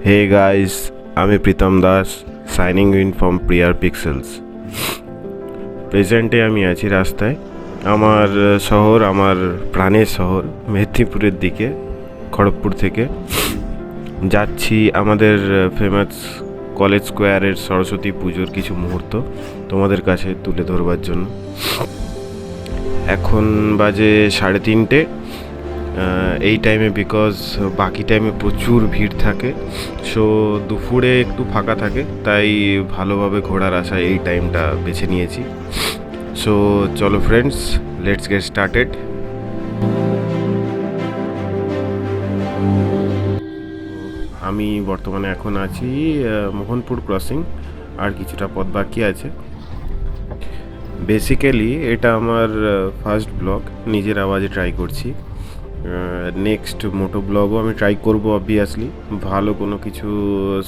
হে guys, আমি Pritam Das, signing in from প্রিয়ার pixels. প্রেজেন্টে আমি আছি রাস্তায়, আমার শহর, আমার প্রাণের শহর মেদিনীপুরের দিকে, খড়গপুর থেকে যাচ্ছি আমাদের ফেমাস কলেজ স্কোয়ারের সরস্বতী পুজোর কিছু মুহূর্ত তোমাদের কাছে তুলে ধরবার জন্য। এখন বাজে 3:30। এই টাইমে বিকজ বাকি টাইমে প্রচুর ভিড় থাকে, সো দুপুরে একটু ফাঁকা থাকে, তাই ভালোভাবে ঘোরার আশায় এই টাইমটা বেছে নিয়েছি। সো চলো ফ্রেন্ডস, লেটস গেট স্টার্টেড। আমি বর্তমানে এখন আছি মোহনপুর ক্রসিং, আর কিছুটা পথ বাকি আছে। বেসিক্যালি এটা আমার ফার্স্ট ব্লগ, নিজের আওয়াজে ট্রাই করছি। নেক্সট মোটো ব্লগও আমি ট্রাই করব অবভিয়াসলি, ভালো কোনো কিছু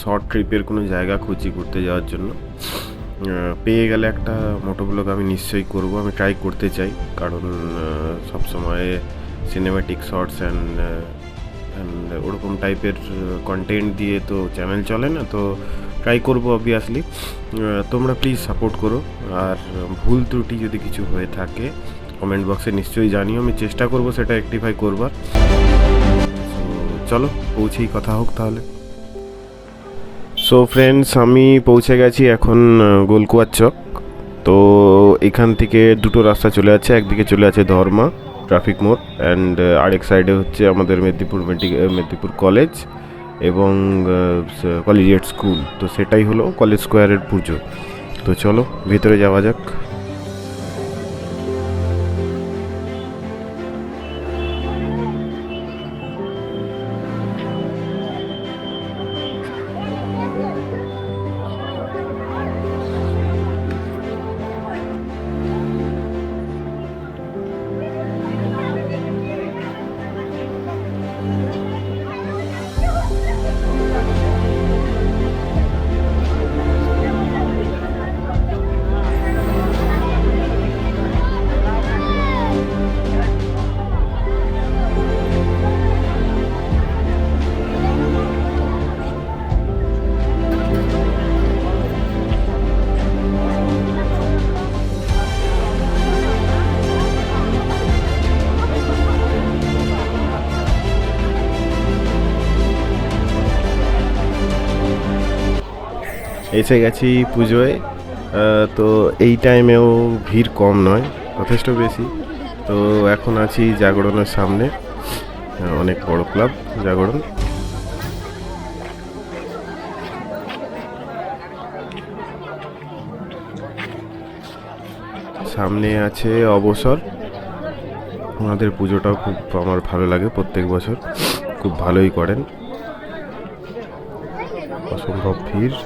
শর্ট ট্রিপের কোনো জায়গা খুঁজি ঘুরতে যাওয়ার জন্য। পেয়ে গেলে একটা মোটো ব্লগ আমি নিশ্চয়ই করব, আমি ট্রাই করতে চাই, কারণ সবসময় সিনেম্যাটিক শর্টস অ্যান্ড ওরকম টাইপের কন্টেন্ট দিয়ে তো চ্যানেল চলে না, তো ট্রাই করব অবভিয়াসলি। তোমরা প্লিজ সাপোর্ট করো, আর ভুল ত্রুটি যদি কিছু হয়ে থাকে কমেন্ট বক্সে নিশ্চয়ই জানিও, আমি চেষ্টা করব সেটা রেকটিফাই করবার। চলো পৌঁছেই কথা হোক তাহলে। সো ফ্রেন্ডস, আমি পৌঁছে গেছি এখন গোলকুয়ার চক। তো এখান থেকে দুটো রাস্তা চলে যাচ্ছে, একদিকে চলে আছে ধর্মা ট্রাফিক মোড়, অ্যান্ড আরেক সাইডে হচ্ছে আমাদের মেদিনীপুর কলেজ এবং কলেজিয়েট স্কুল। তো সেটাই হলো কলেজ স্কোয়ারের পুজো। তো চলো ভিতরে যাওয়া যাক। এসে গেছি পুজোয়। তো এই টাইমেও ভিড় কম নয়, যথেষ্ট বেশি। তো এখন আছি জাগরণের সামনে, অনেক বড় ক্লাব জাগরণ। সামনে আছে অবসর, ওনাদের পুজোটাও খুব আমার ভালো লাগে, প্রত্যেক বছর খুব ভালোই করেন। অসম্ভব ভিড়।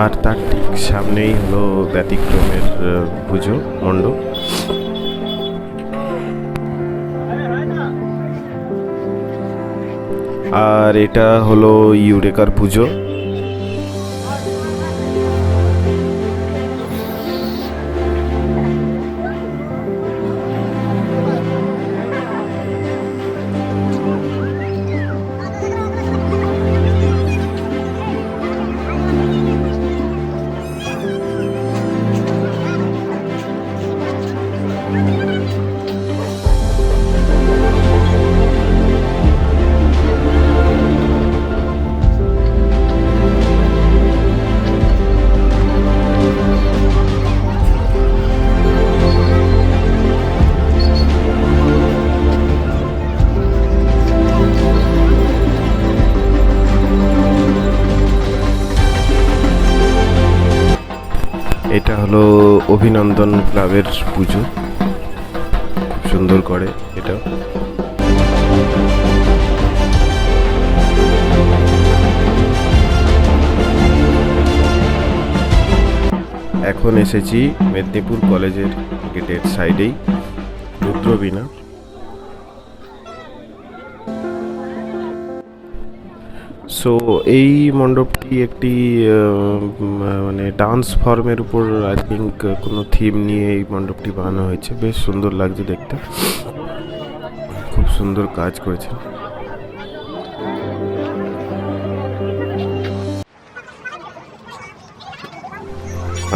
আর তার ঠিক সামনেই হলো ব্যতিক্রমের পুজো মণ্ডপ। আর এটা হলো ইউরেকার পুজো। এটা হলো অভিনন্দন ক্লাবের পুজো, খুব সুন্দর করে এটা। এখন এসেছি মেদিনীপুর কলেজের গেটের সাইডেই, রুদ্রবীণা। সো এই মণ্ডপটি একটি মানে ডান্স ফর্মের উপর আই থিঙ্ক কোনো থিম নিয়ে এই মণ্ডপটি বানানো হয়েছে। বেশ সুন্দর লাগছে দেখতে, খুব সুন্দর কাজ করেছে।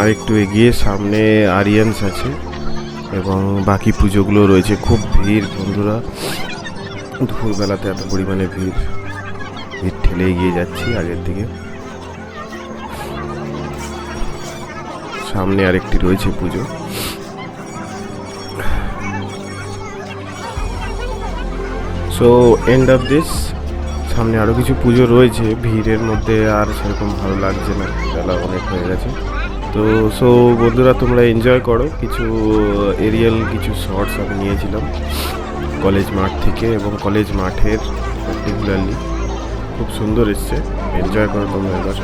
আর একটু এগিয়ে সামনে আরিয়ান্স আছে এবং বাকি পুজোগুলো রয়েছে। খুব ভিড় বন্ধুরা, দুপুরবেলাতে এত পরিমাণে ভিড় ঠেলে এগিয়ে যাচ্ছি আগের দিকে। সামনে আরেকটি রয়েছে পুজো। So end of this. সামনে আরও কিছু পুজো রয়েছে, ভিড়ের মধ্যে আর সেরকম ভালো লাগছে না, বেলা অনেক হয়ে গেছে। তো সো বন্ধুরা, তোমরা এনজয় করো। কিছু এরিয়াল কিছু শর্টস আমি নিয়েছিলাম কলেজ মাঠ থেকে, এবং কলেজ মাঠের পার্টিকুলারলি খুব সুন্দর এসছে। এনজয় করো তোমরা এবার।